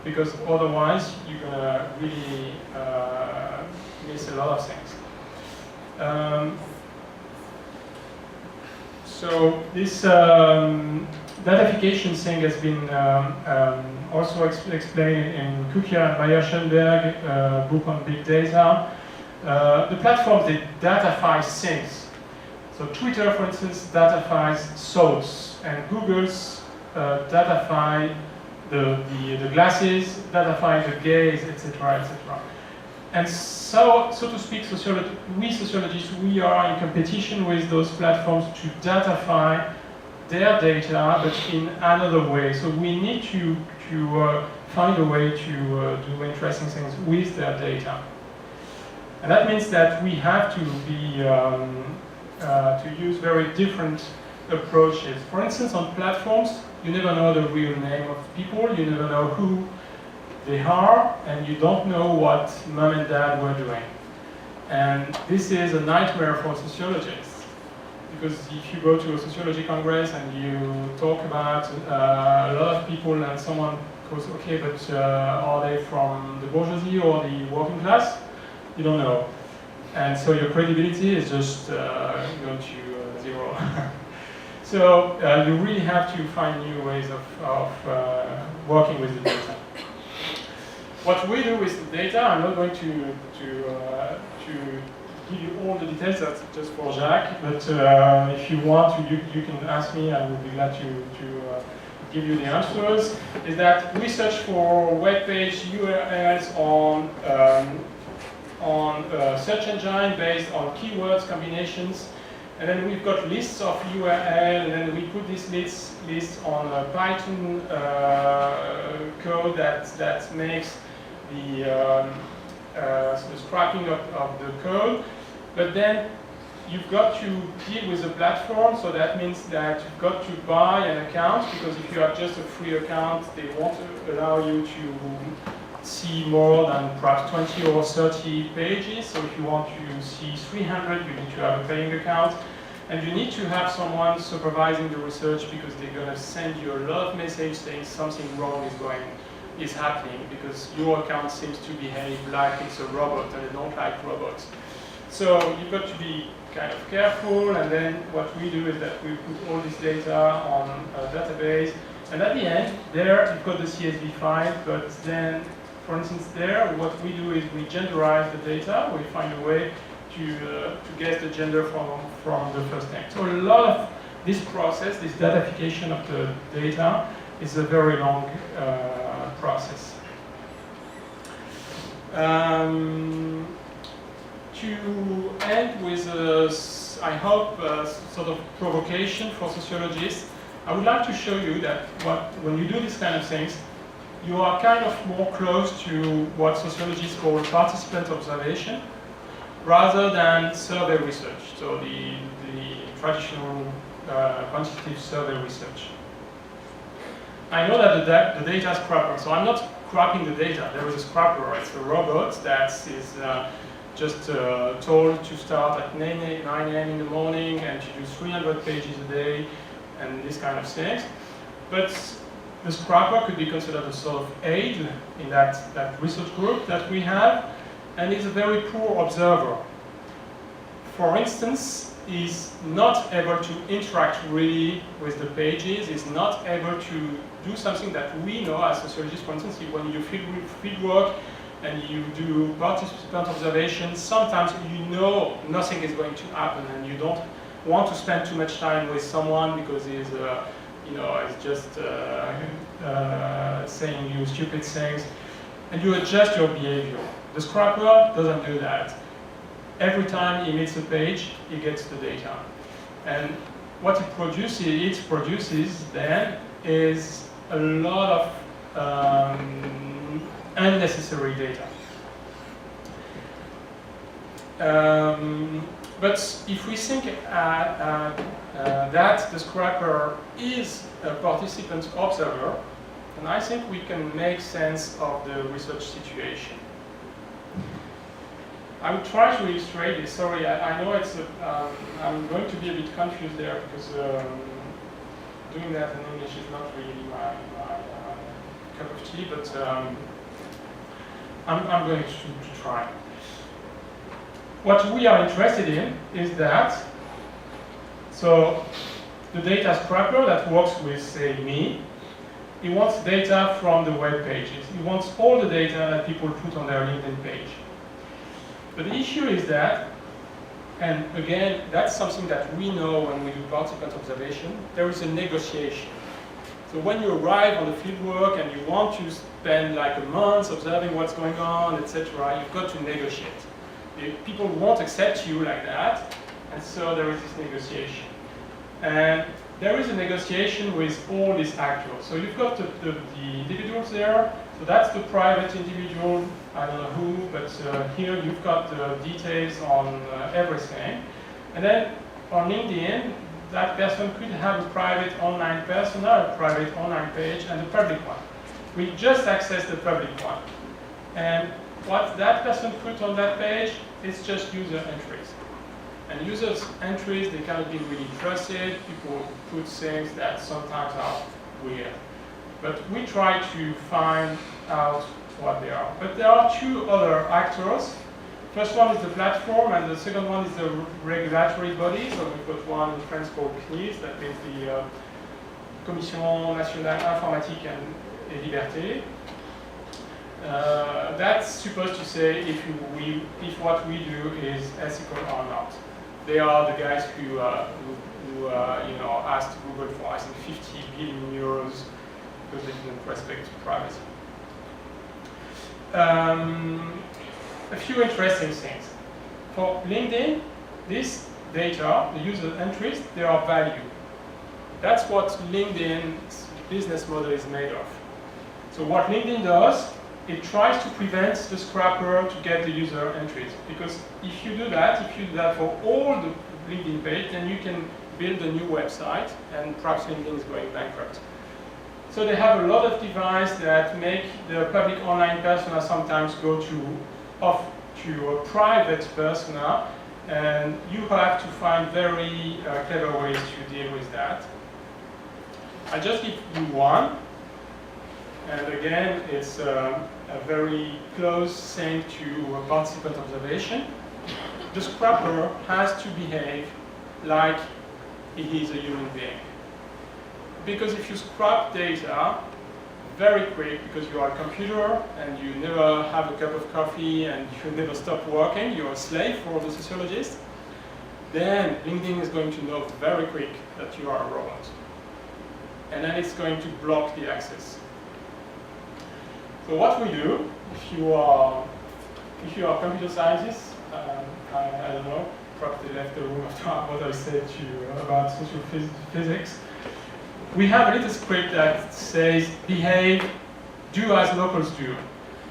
because otherwise you're going to really miss a lot of things. So this datification thing has been also explained in Kukia and Meyer-Schellenberg book on big data. The platforms, they datafy things. So Twitter, for instance, datafies thoughts, and Google's datafy the glasses, datafy the gaze, etc., etc. And so to speak, we sociologists, we are in competition with those platforms to datafy their data, but in another way. So we need to find a way to do interesting things with their data. And that means that we have to be to use very different approaches. For instance, on platforms, you never know the real name of people, you never know who they are, and you don't know what mom and dad were doing. And this is a nightmare for sociologists, because if you go to a sociology congress and you talk about a lot of people, and someone goes, okay, but are they from the bourgeoisie or the working class? You don't know. And so your credibility is just going to zero. So you really have to find new ways of working with the data. What we do with the data, I'm not going to give you all the details. That's just for Jacques. But if you want, you can ask me. I will be glad to give you the answers. Is that we search for web page URLs on search engine based on keywords combinations, and then we've got lists of URL, and then we put this list on a Python code that makes the scrapping of the code. But then you've got to deal with the platform, so that means that you've got to buy an account, because if you have just a free account, they won't allow you to see more than perhaps 20 or 30 pages. So if you want to see 300, you need to have a paying account. And you need to have someone supervising the research, because they're going to send you a lot of messages saying something wrong is happening, because your account seems to behave like it's a robot, and they don't like robots. So you've got to be kind of careful, and then what we do is that we put all this data on a database, and at the end, there you've got the CSV file, but then, for instance, there, what we do is we genderize the data. We find a way to guess the gender from the first name. So a lot of this process, this datafication of the data, is a very long process. To end with, I hope, sort of provocation for sociologists, I would like to show you that when you do these kind of things, you are kind of more close to what sociologists call participant observation, rather than survey research, so the traditional quantitative survey research. I know that the data scrapper, so I'm not scrapping the data. There is a scrapper, it's a robot that is just told to start at 9 a.m. in the morning and to do 300 pages a day and this kind of things. But the scrapper could be considered a sort of aid in that research group that we have, and is a very poor observer. For instance, is not able to interact really with the pages, is not able to do something that we know as sociologists. For instance, when you field work and you do participant observation, sometimes you know nothing is going to happen, and you don't want to spend too much time with someone because he's just saying you stupid things, and you adjust your behavior. The scrapper doesn't do that. Every time he meets a page, he gets the data. And what it produces then is a lot of unnecessary data. But if we think that the scrapper is a participant observer, then I think we can make sense of the research situation. I will try to illustrate this. Sorry, I know it's I'm going to be a bit confused there, because doing that in English is not really my cup of tea, but I'm going to try. What we are interested in is that, so the data scrapper that works with, say, me, he wants data from the web pages. He wants all the data that people put on their LinkedIn page. But the issue is that, and again, that's something that we know when we do participant observation, there is a negotiation. So when you arrive on the fieldwork and you want to spend like a month observing what's going on, etc., you've got to negotiate. People won't accept you like that, and so there is this negotiation. And there is a negotiation with all these actors. So you've got the individuals there. So that's the private individual, I don't know who, but here you've got the details on everything. And then on LinkedIn, that person could have a private online persona, a private online page, and a public one. We just access the public one. And what that person put on that page is just user entries. And users' entries, they cannot be really trusted. People put things that sometimes are weird. But we try to find out what they are. But there are two other actors. First one is the platform, and the second one is the regulatory body. So we've got one in France called CNIL, that means the Commission Nationale Informatique et Liberté. That's supposed to say if what we do is ethical or not. They are the guys who asked Google for, I think, 50 billion euros because they didn't respect privacy. A few interesting things. For LinkedIn, this data, the user entries, they are value. That's what LinkedIn's business model is made of. So what LinkedIn does, it tries to prevent the scrapper to get the user entries. Because if you do that for all the LinkedIn page, then you can build a new website, and perhaps LinkedIn is going bankrupt. So they have a lot of devices that make the public online persona sometimes go to a private persona, and you have to find very clever ways to deal with that. I just give you one, and again, it's a very close thing to participant observation. The scrapper has to behave like he is a human being. Because if you scrap data very quick because you are a computer and you never have a cup of coffee and you never stop working, you're a slave for the sociologist, then LinkedIn is going to know very quick that you are a robot. And then it's going to block the access. So what we do, if you are computer scientists, I don't know, probably left the room after what I said to you about social physics. We have a little script that says behave, do as locals do.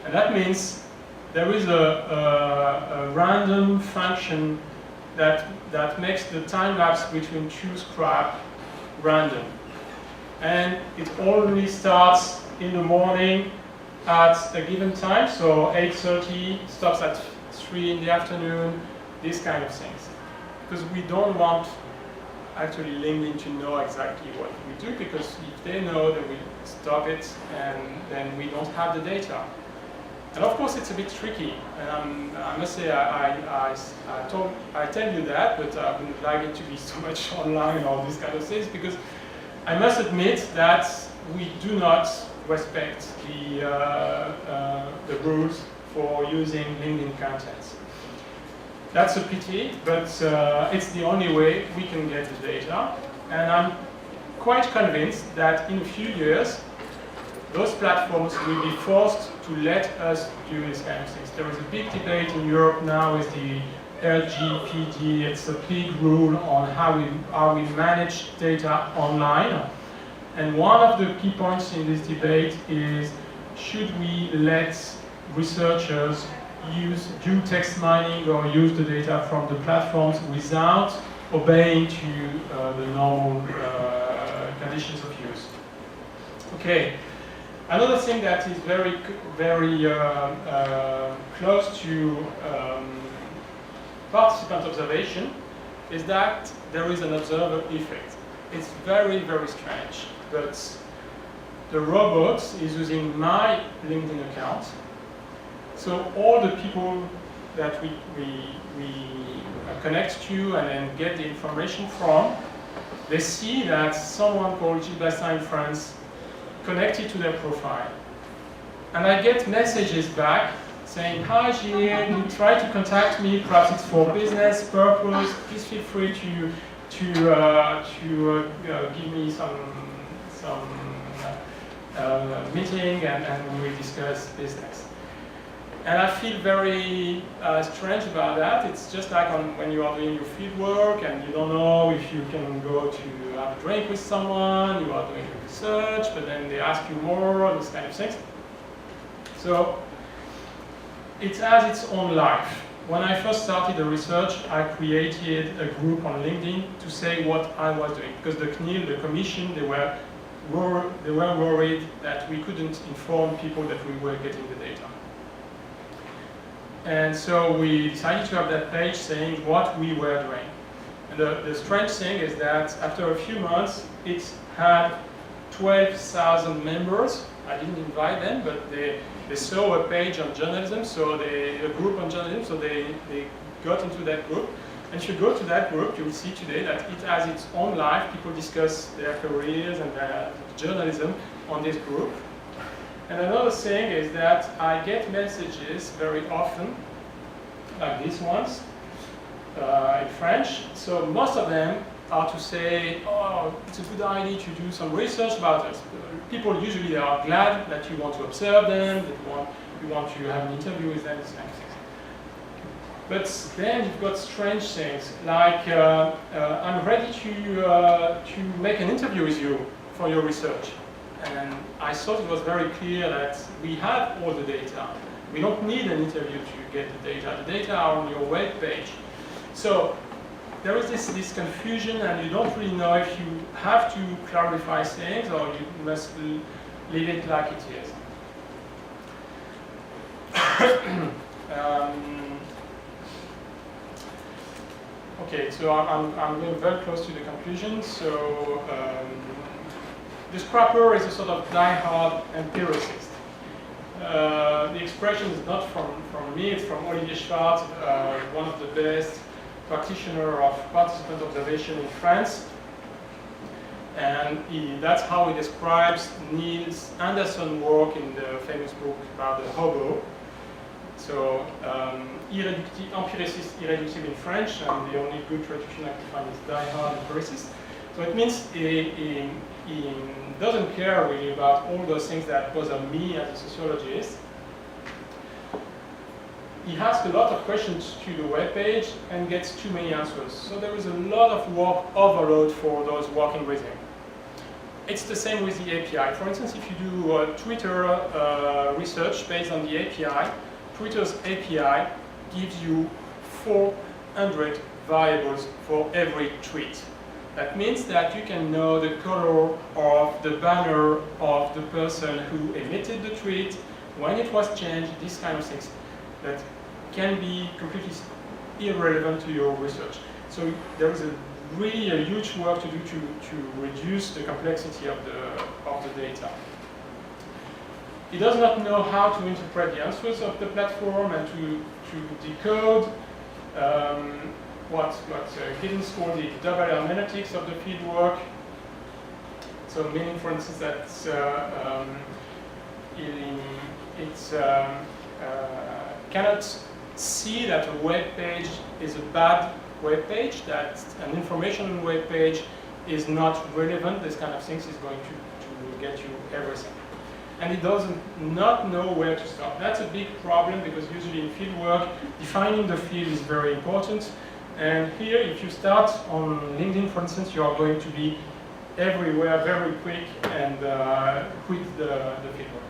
And that means there is a random function that makes the time lapse between two scrap random. And it only starts in the morning at a given time, so 8:30, stops at 3 in the afternoon, these kind of things. Because we don't want actually LinkedIn to know exactly what we do, because if they know, then we stop it, and then we don't have the data. And of course, it's a bit tricky. And I must say, I tell you that, but I wouldn't like it to be so much online and all these kind of things, because I must admit that we do not respect the rules for using LinkedIn content. That's a pity, but it's the only way we can get the data. And I'm quite convinced that in a few years, those platforms will be forced to let us do these kind of things. There is a big debate in Europe now with the LGPD. It's a big rule on how we manage data online. And one of the key points in this debate is, should we let researchers do text mining or use the data from the platforms without obeying to the normal conditions of use? Okay. Another thing that is very close to participant observation is that there is an observer effect. It's very strange, but the robot is using my LinkedIn account. So all the people that we connect to and then get the information from, they see that someone called Gilles Bastin in France connected to their profile. And I get messages back saying, "Hi Gilles, you try to contact me, perhaps it's for business purpose, please feel free to give me some meeting and we discuss business." And I feel very strange about that. It's just like when you are doing your field work and you don't know if you can go to have a drink with someone, you are doing research, but then they ask you more, these kind of things. So it has its own life. When I first started the research, I created a group on LinkedIn to say what I was doing, because the CNIL, the commission, they were worried that we couldn't inform people that we were getting the data. And so we decided to have that page saying what we were doing. And the strange thing is that after a few months, it had 12,000 members. I didn't invite them, but they saw a page on journalism, so a group on journalism, so they got into that group. And if you go to that group, you will see today that it has its own life. People discuss their careers and their journalism on this group. And another thing is that I get messages very often, like these ones, in French. So most of them are to say, oh, it's a good idea to do some research about us. People usually are glad that you want to observe them, that you want to have an interview with them, this kind of thing. But then you've got strange things, like I'm ready to make an interview with you for your research. And I thought it was very clear that we have all the data. We don't need an interview to get the data. The data are on your web page. So there is this confusion, and you don't really know if you have to clarify things or you must leave it like it is. Okay, so I'm going very close to the conclusion. So the scrapper is a sort of die-hard empiricist. The expression is not from me, it's from Olivier Schwartz, one of the best practitioners of participant observation in France. And that's how he describes Niels Anderson's work in the famous book about the hobo. So, empiricist, irreducible in French, and the only good traduction I can find is die-hard empiricist. So it means he doesn't care really about all those things that bother me as a sociologist. He asks a lot of questions to the web page and gets too many answers. So there is a lot of work overload for those working with him. It's the same with the API. For instance, if you do Twitter research based on the API, Twitter's API gives you 400 variables for every tweet. That means that you can know the color of the banner of the person who emitted the tweet, when it was changed, these kind of things that can be completely irrelevant to your research. So there is really a huge work to do to reduce the complexity of the data. He does not know how to interpret the answers of the platform and to decode what Gilles called the double hermeneutics of the fieldwork. So meaning, for instance, that it cannot see that a web page is a bad web page, that an information on a web page is not relevant. This kind of things is going to get you everything. And it does not know where to start. That's a big problem, because usually in fieldwork, defining the field is very important. And here, if you start on LinkedIn, for instance, you are going to be everywhere very quick and quit the fieldwork.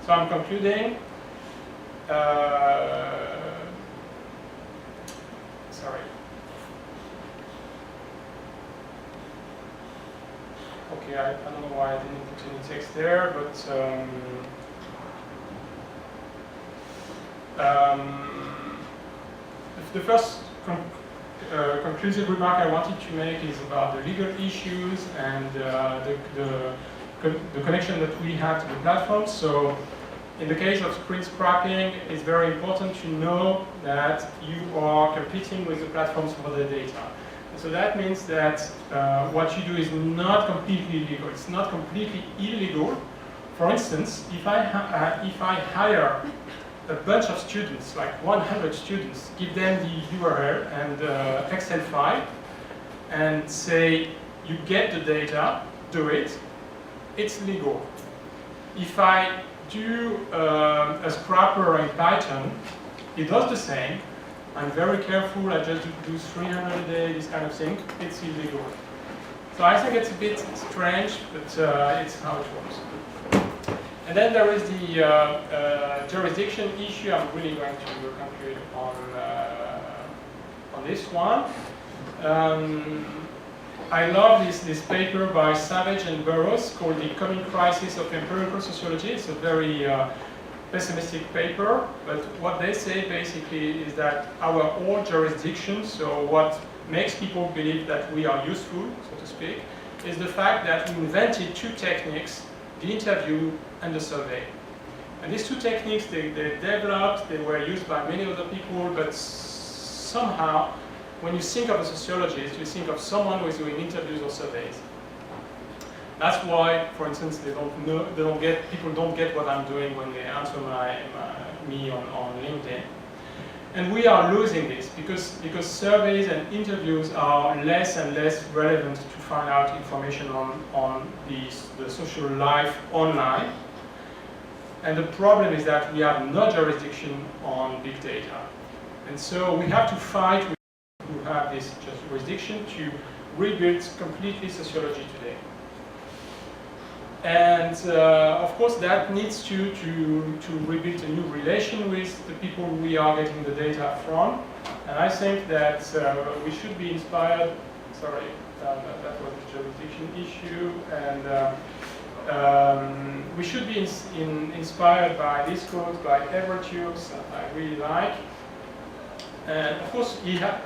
So I'm concluding. Sorry. Okay, I don't know why I didn't put any text there, but the first conclusive remark I wanted to make is about the legal issues and the connection that we have to the platform. So in the case of screen scrapping, it's very important to know that you are competing with the platforms for the data. So that means that what you do is not completely legal. It's not completely illegal. For instance, if I hire a bunch of students, like 100 students, give them the URL and Excel file, and say, you get the data, do it, it's legal. If I do a scrapper in Python, it does the same. I'm very careful, I just do 300 a day, this kind of thing, it's illegal. So I think it's a bit strange, but it's how it works. And then there is the jurisdiction issue. I'm really going to conclude on this one. I love this paper by Savage and Burroughs called The Coming Crisis of Empirical Sociology. It's a very pessimistic paper, but what they say basically is that our old jurisdiction, so what makes people believe that we are useful, so to speak, is the fact that we invented two techniques, the interview and the survey. And these two techniques, they developed, they were used by many other people, but somehow, when you think of a sociologist, you think of someone who is doing interviews or surveys. That's why, for instance, people don't get what I'm doing when they answer me on LinkedIn. And we are losing this because surveys and interviews are less and less relevant to find out information on the social life online. And the problem is that we have no jurisdiction on big data. And so we have to fight with people who have this jurisdiction to rebuild completely sociology today. And of course that needs to rebuild a new relation with the people we are getting the data from. And I think that we should be inspired, sorry, that was a jurisdiction issue, and we should be inspired by this quote by Evertius that I really like. And of course,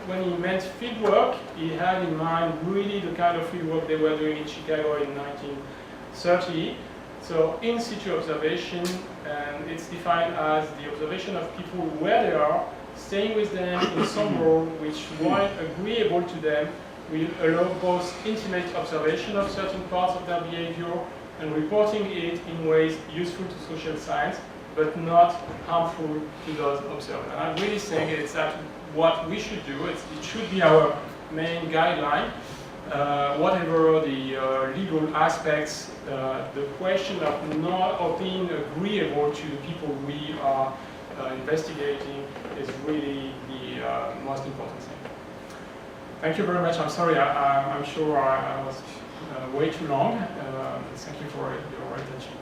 when he meant fieldwork, he had in mind really the kind of fieldwork they were doing in Chicago in 1930. So in situ observation, and it's defined as the observation of people where they are, staying with them in some role which, while agreeable to them, will allow both intimate observation of certain parts of their behavior and reporting it in ways useful to social science, but not harmful to those observed. And I really think it's that what we should do. It should be our main guideline. Whatever the legal aspects, the question of being agreeable to the people we are investigating is really the most important thing. Thank you very much. I'm sorry, I'm sure I was way too long. Thank you for your attention.